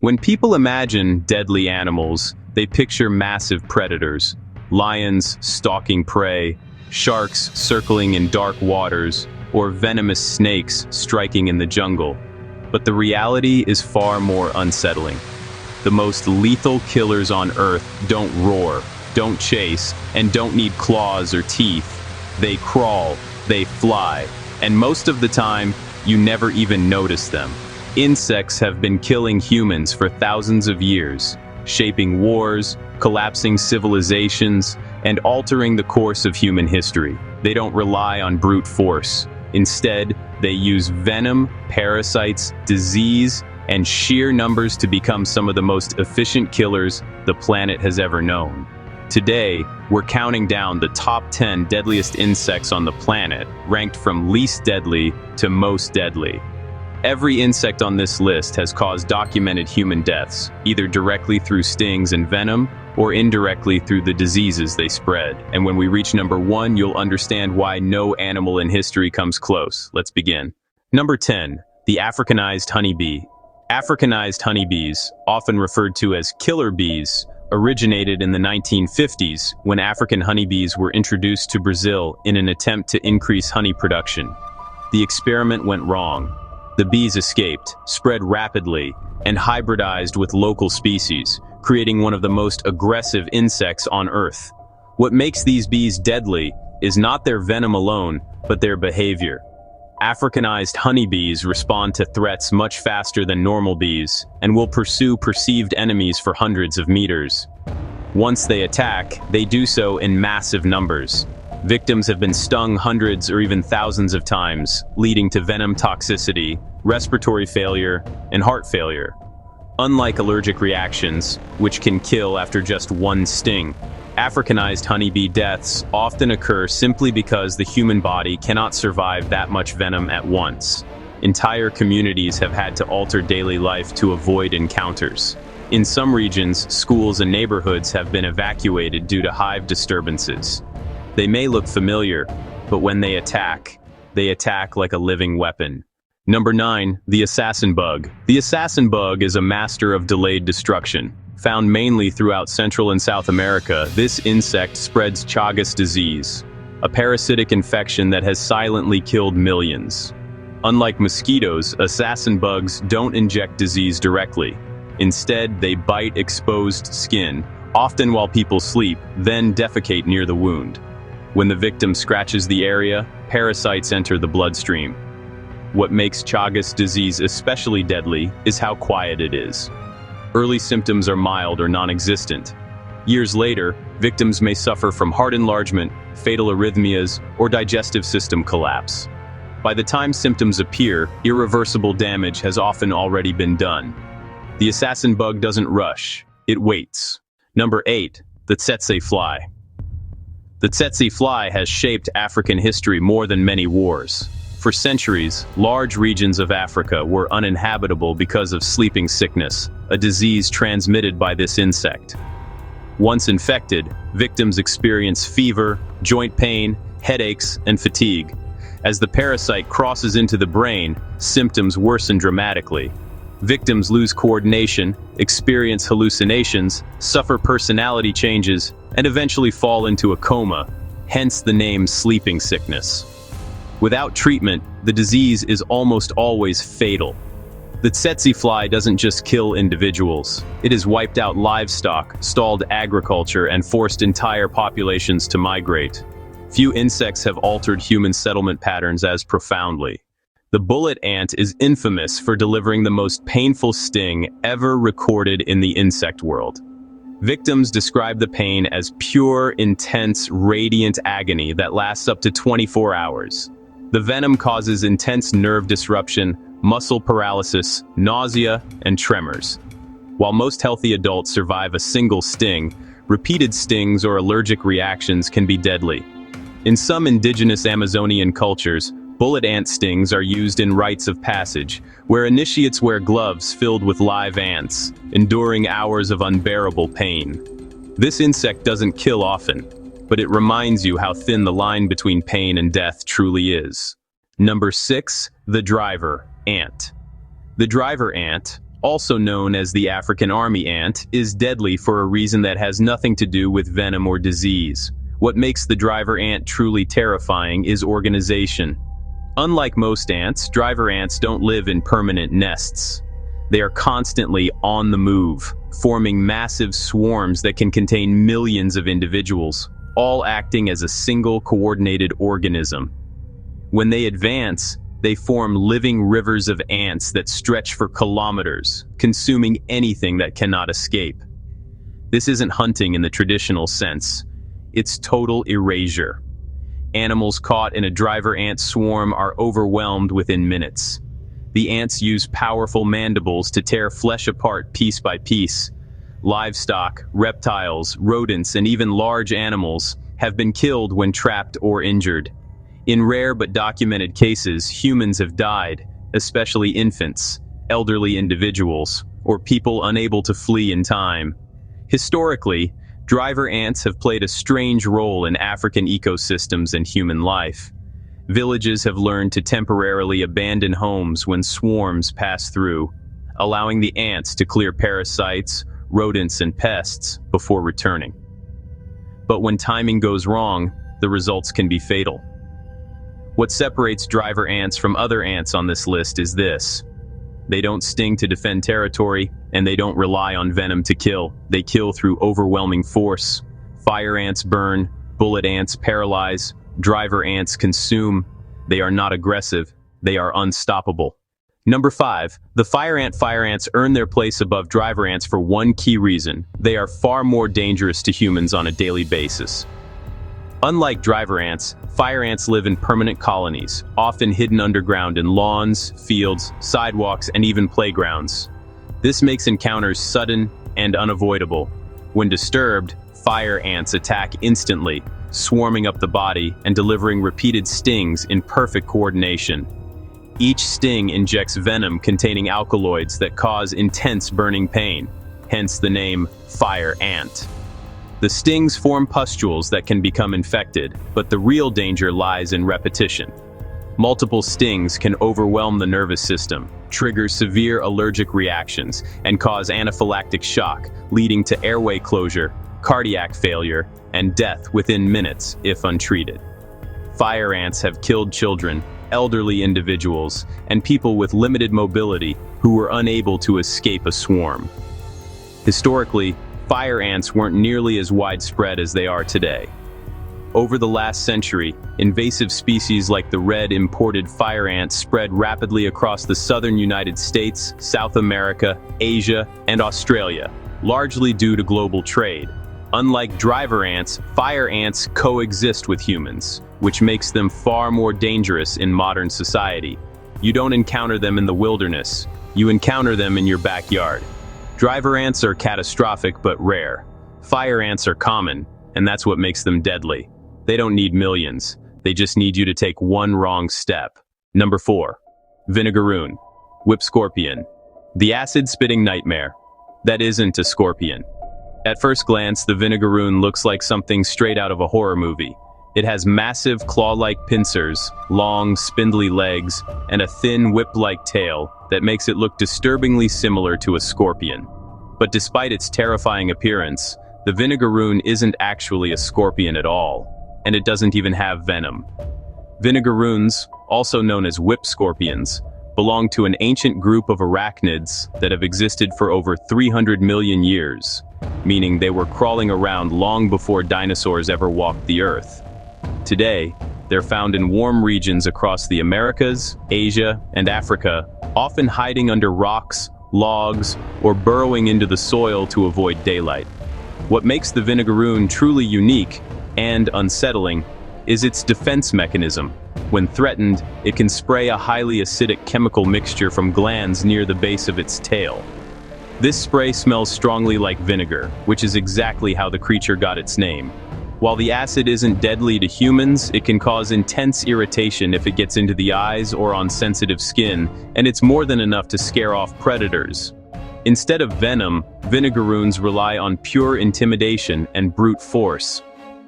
When people imagine deadly animals, they picture massive predators, lions stalking prey, sharks circling in dark waters, or venomous snakes striking in the jungle. But the reality is far more unsettling. The most lethal killers on Earth don't roar, don't chase, and don't need claws or teeth. They crawl, they fly, and most of the time, you never even notice them. Insects have been killing humans for thousands of years, shaping wars, collapsing civilizations, and altering the course of human history. They don't rely on brute force. Instead, they use venom, parasites, disease, and sheer numbers to become some of the most efficient killers the planet has ever known. Today, we're counting down the top 10 deadliest insects on the planet, ranked from least deadly to most deadly. Every insect on this list has caused documented human deaths, either directly through stings and venom, or indirectly through the diseases they spread. And when we reach number 1, you'll understand why no animal in history comes close. Let's begin. Number 10, the Africanized honeybee. Africanized honeybees, often referred to as killer bees, originated in the 1950s when African honeybees were introduced to Brazil in an attempt to increase honey production. The experiment went wrong. The bees escaped, spread rapidly, and hybridized with local species, creating one of the most aggressive insects on Earth. What makes these bees deadly is not their venom alone, but their behavior. Africanized honeybees respond to threats much faster than normal bees and will pursue perceived enemies for hundreds of meters. Once they attack, they do so in massive numbers. Victims have been stung hundreds or even thousands of times, leading to venom toxicity, respiratory failure, and heart failure. Unlike allergic reactions, which can kill after just one sting, Africanized honeybee deaths often occur simply because the human body cannot survive that much venom at once. Entire communities have had to alter daily life to avoid encounters. In some regions, schools and neighborhoods have been evacuated due to hive disturbances. They may look familiar, but when they attack like a living weapon. Number 9, the assassin bug. The assassin bug is a master of delayed destruction. Found mainly throughout Central and South America, this insect spreads Chagas disease, a parasitic infection that has silently killed millions. Unlike mosquitoes, assassin bugs don't inject disease directly. Instead, they bite exposed skin, often while people sleep, then defecate near the wound. When the victim scratches the area, parasites enter the bloodstream. What makes Chagas disease especially deadly is how quiet it is. Early symptoms are mild or non-existent. Years later, victims may suffer from heart enlargement, fatal arrhythmias, or digestive system collapse. By the time symptoms appear, irreversible damage has often already been done. The assassin bug doesn't rush, it waits. Number 8, the tsetse fly. The tsetse fly has shaped African history more than many wars. For centuries, large regions of Africa were uninhabitable because of sleeping sickness, a disease transmitted by this insect. Once infected, victims experience fever, joint pain, headaches, and fatigue. As the parasite crosses into the brain, symptoms worsen dramatically. Victims lose coordination, experience hallucinations, suffer personality changes, and eventually fall into a coma, hence the name sleeping sickness. Without treatment, the disease is almost always fatal. The tsetse fly doesn't just kill individuals. It has wiped out livestock, stalled agriculture, and forced entire populations to migrate. Few insects have altered human settlement patterns as profoundly. The bullet ant is infamous for delivering the most painful sting ever recorded in the insect world. Victims describe the pain as pure, intense, radiant agony that lasts up to 24 hours. The venom causes intense nerve disruption, muscle paralysis, nausea, and tremors. While most healthy adults survive a single sting, repeated stings or allergic reactions can be deadly. In some indigenous Amazonian cultures, bullet ant stings are used in rites of passage, where initiates wear gloves filled with live ants, enduring hours of unbearable pain. This insect doesn't kill often, but it reminds you how thin the line between pain and death truly is. Number 6, the driver ant. The driver ant, also known as the African army ant, is deadly for a reason that has nothing to do with venom or disease. What makes the driver ant truly terrifying is organization. Unlike most ants, driver ants don't live in permanent nests. They are constantly on the move, forming massive swarms that can contain millions of individuals, all acting as a single coordinated organism. When they advance, they form living rivers of ants that stretch for kilometers, consuming anything that cannot escape. This isn't hunting in the traditional sense. It's total erasure. Animals caught in a driver ant swarm are overwhelmed within minutes. The ants use powerful mandibles to tear flesh apart piece by piece. Livestock, reptiles, rodents, and even large animals have been killed when trapped or injured. In rare but documented cases, humans have died, especially infants, elderly individuals, or people unable to flee in time. Historically, driver ants have played a strange role in African ecosystems and human life. Villages have learned to temporarily abandon homes when swarms pass through, allowing the ants to clear parasites, rodents, and pests before returning. But when timing goes wrong, the results can be fatal. What separates driver ants from other ants on this list is this: they don't sting to defend territory, and they don't rely on venom to kill. They kill through overwhelming force. Fire ants burn, bullet ants paralyze, driver ants consume. They are not aggressive, they are unstoppable. Number 5, the fire ants earn their place above driver ants for one key reason: they are far more dangerous to humans on a daily basis. Unlike driver ants, fire ants live in permanent colonies, often hidden underground in lawns, fields, sidewalks, and even playgrounds. This makes encounters sudden and unavoidable. When disturbed, fire ants attack instantly, swarming up the body and delivering repeated stings in perfect coordination. Each sting injects venom containing alkaloids that cause intense burning pain, hence the name fire ant. The stings form pustules that can become infected, but the real danger lies in repetition. Multiple stings can overwhelm the nervous system, trigger severe allergic reactions, and cause anaphylactic shock, leading to airway closure, cardiac failure, and death within minutes if untreated. Fire ants have killed children, elderly individuals, and people with limited mobility who were unable to escape a swarm. Historically, fire ants weren't nearly as widespread as they are today. Over the last century, invasive species like the red imported fire ant spread rapidly across the southern United States, South America, Asia, and Australia, largely due to global trade. Unlike driver ants, fire ants coexist with humans, which makes them far more dangerous in modern society. You don't encounter them in the wilderness, you encounter them in your backyard. Driver ants are catastrophic but rare. Fire ants are common, and that's what makes them deadly. They don't need millions, they just need you to take one wrong step. Number 4. Vinegaroon, whip scorpion, the acid-spitting nightmare. That isn't a scorpion. At first glance, the vinegaroon looks like something straight out of a horror movie. It has massive claw-like pincers, long, spindly legs, and a thin whip-like tail that makes it look disturbingly similar to a scorpion. But despite its terrifying appearance, the vinegaroon isn't actually a scorpion at all, and it doesn't even have venom. Vinegaroons, also known as whip scorpions, belong to an ancient group of arachnids that have existed for over 300 million years, meaning they were crawling around long before dinosaurs ever walked the earth. Today, they're found in warm regions across the Americas, Asia, and Africa, often hiding under rocks, logs, or burrowing into the soil to avoid daylight. What makes the vinegaroon truly unique and unsettling is its defense mechanism. When threatened, it can spray a highly acidic chemical mixture from glands near the base of its tail. This spray smells strongly like vinegar, which is exactly how the creature got its name. While the acid isn't deadly to humans, it can cause intense irritation if it gets into the eyes or on sensitive skin, and it's more than enough to scare off predators. Instead of venom, vinegaroons rely on pure intimidation and brute force.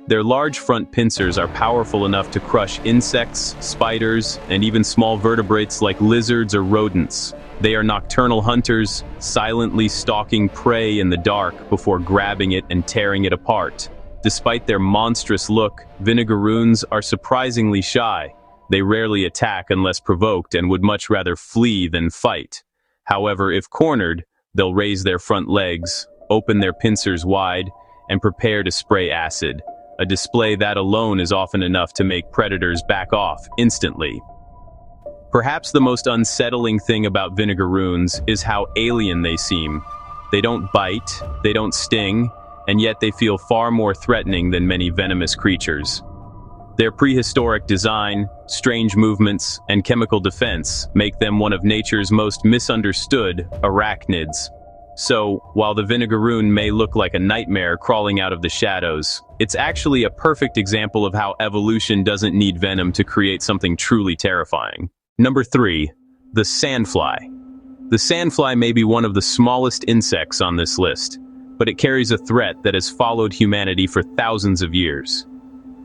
Their large front pincers are powerful enough to crush insects, spiders, and even small vertebrates like lizards or rodents. They are nocturnal hunters, silently stalking prey in the dark before grabbing it and tearing it apart. Despite their monstrous look, vinegaroons are surprisingly shy. They rarely attack unless provoked and would much rather flee than fight. However, if cornered, they'll raise their front legs, open their pincers wide, and prepare to spray acid. A display that alone is often enough to make predators back off instantly. Perhaps the most unsettling thing about vinegaroons is how alien they seem. They don't bite, they don't sting, and yet they feel far more threatening than many venomous creatures. Their prehistoric design, strange movements, and chemical defense make them one of nature's most misunderstood arachnids. So, while the vinegaroon may look like a nightmare crawling out of the shadows, it's actually a perfect example of how evolution doesn't need venom to create something truly terrifying. Number 3. The sandfly. The sandfly may be one of the smallest insects on this list, but it carries a threat that has followed humanity for thousands of years.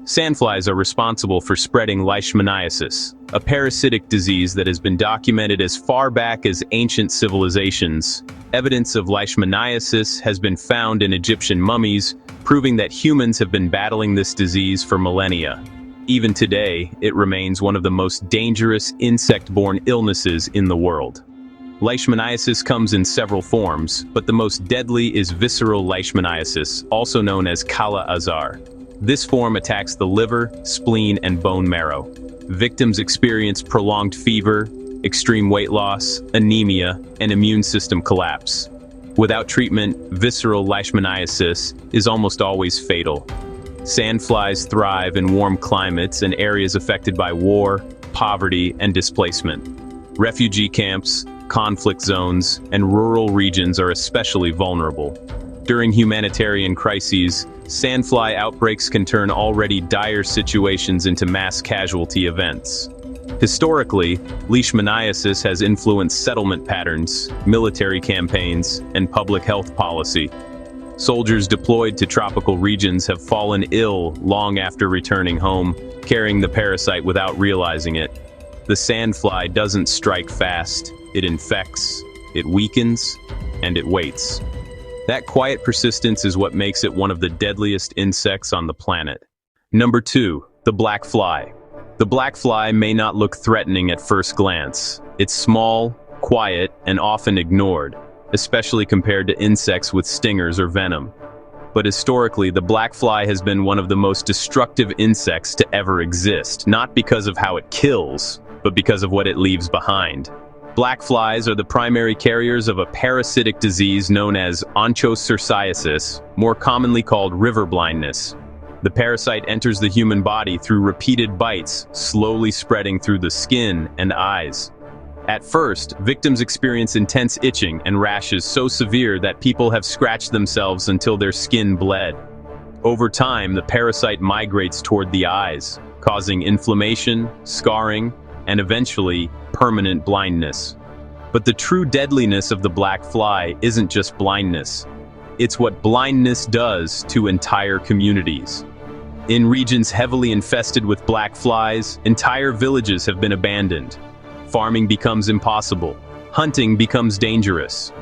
Sandflies are responsible for spreading leishmaniasis, a parasitic disease that has been documented as far back as ancient civilizations. Evidence of leishmaniasis has been found in Egyptian mummies, proving that humans have been battling this disease for millennia. Even today, it remains one of the most dangerous insect-borne illnesses in the world. Leishmaniasis comes in several forms, but the most deadly is visceral leishmaniasis, also known as Kala-Azar. This form attacks the liver, spleen, and bone marrow. Victims experience prolonged fever, extreme weight loss, anemia, and immune system collapse. Without treatment, visceral leishmaniasis is almost always fatal. Sandflies thrive in warm climates and areas affected by war, poverty, and displacement. Refugee camps, conflict zones, and rural regions are especially vulnerable. During humanitarian crises, sandfly outbreaks can turn already dire situations into mass casualty events. Historically, leishmaniasis has influenced settlement patterns, military campaigns, and public health policy. Soldiers deployed to tropical regions have fallen ill long after returning home, carrying the parasite without realizing it. The sandfly doesn't strike fast, it infects, it weakens, and it waits. That quiet persistence is what makes it one of the deadliest insects on the planet. Number 2, the black fly. The black fly may not look threatening at first glance. It's small, quiet, and often ignored, especially compared to insects with stingers or venom. But historically, the black fly has been one of the most destructive insects to ever exist, not because of how it kills, but because of what it leaves behind. Black flies are the primary carriers of a parasitic disease known as onchocerciasis, more commonly called river blindness. The parasite enters the human body through repeated bites, slowly spreading through the skin and eyes. At first, victims experience intense itching and rashes so severe that people have scratched themselves until their skin bled. Over time, the parasite migrates toward the eyes, causing inflammation, scarring, and eventually, permanent blindness. But the true deadliness of the black fly isn't just blindness. It's what blindness does to entire communities. In regions heavily infested with black flies, entire villages have been abandoned. Farming becomes impossible. Hunting becomes dangerous.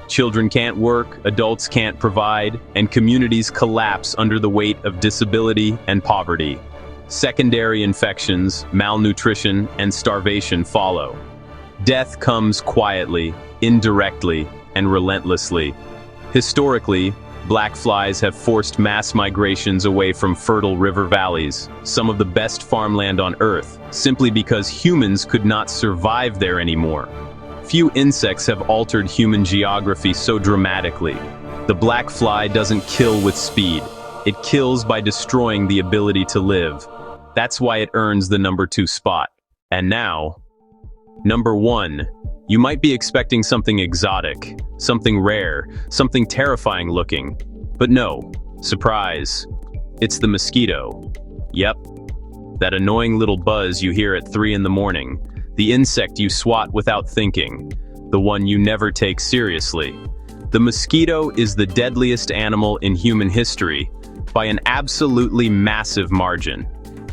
Children can't work, adults can't provide, and communities collapse under the weight of disability and poverty. Secondary infections, malnutrition, and starvation follow. Death comes quietly, indirectly, and relentlessly. Historically, black flies have forced mass migrations away from fertile river valleys, some of the best farmland on Earth, simply because humans could not survive there anymore. Few insects have altered human geography so dramatically. The black fly doesn't kill with speed. It kills by destroying the ability to live. That's why it earns the number 2 spot. And now, number 1. You might be expecting something exotic, something rare, something terrifying looking. But no, surprise, it's the mosquito. Yep, that annoying little buzz you hear at 3 in the morning, the insect you swat without thinking, the one you never take seriously. The mosquito is the deadliest animal in human history, by an absolutely massive margin.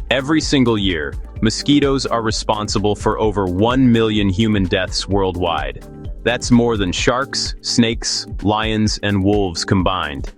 Every single year, mosquitoes are responsible for over 1 million human deaths worldwide. That's more than sharks, snakes, lions, and wolves combined.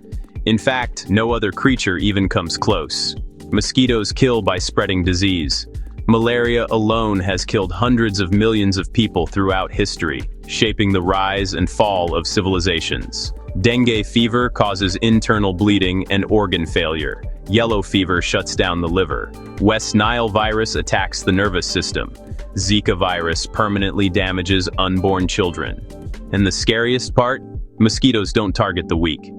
In fact, no other creature even comes close. Mosquitoes kill by spreading disease. Malaria alone has killed hundreds of millions of people throughout history, shaping the rise and fall of civilizations. Dengue fever causes internal bleeding and organ failure. Yellow fever shuts down the liver. West Nile virus attacks the nervous system. Zika virus permanently damages unborn children. And the scariest part? Mosquitoes don't target the weak.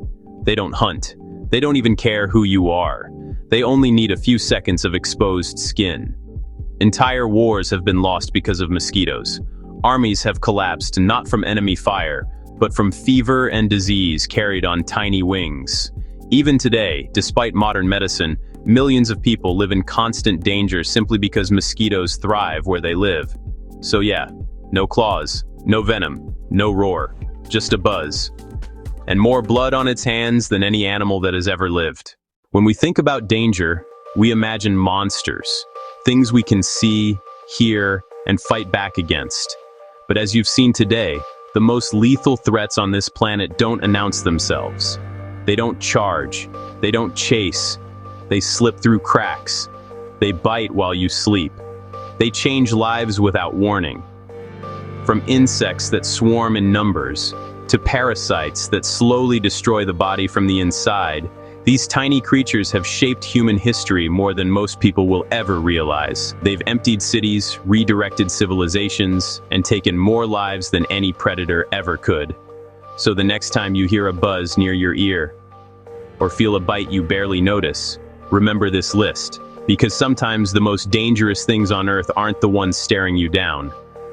They don't hunt. They don't even care who you are. They only need a few seconds of exposed skin. Entire wars have been lost because of mosquitoes. Armies have collapsed not from enemy fire, but from fever and disease carried on tiny wings. Even today, despite modern medicine, millions of people live in constant danger simply because mosquitoes thrive where they live. So yeah, no claws, no venom, no roar, just a buzz. And more blood on its hands than any animal that has ever lived. When we think about danger, we imagine monsters, things we can see, hear, and fight back against. But as you've seen today, the most lethal threats on this planet don't announce themselves. They don't charge. They don't chase. They slip through cracks. They bite while you sleep. They change lives without warning. From insects that swarm in numbers, to parasites that slowly destroy the body from the inside, these tiny creatures have shaped human history more than most people will ever realize. They've emptied cities, redirected civilizations, and taken more lives than any predator ever could. So the next time you hear a buzz near your ear, or feel a bite you barely notice, remember this list. Because sometimes the most dangerous things on Earth aren't the ones staring you down.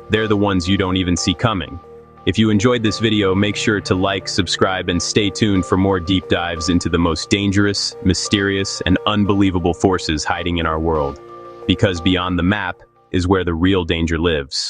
They're the ones you don't even see coming. If you enjoyed this video, make sure to like, subscribe, and stay tuned for more deep dives into the most dangerous, mysterious, and unbelievable forces hiding in our world. Because beyond the map is where the real danger lives.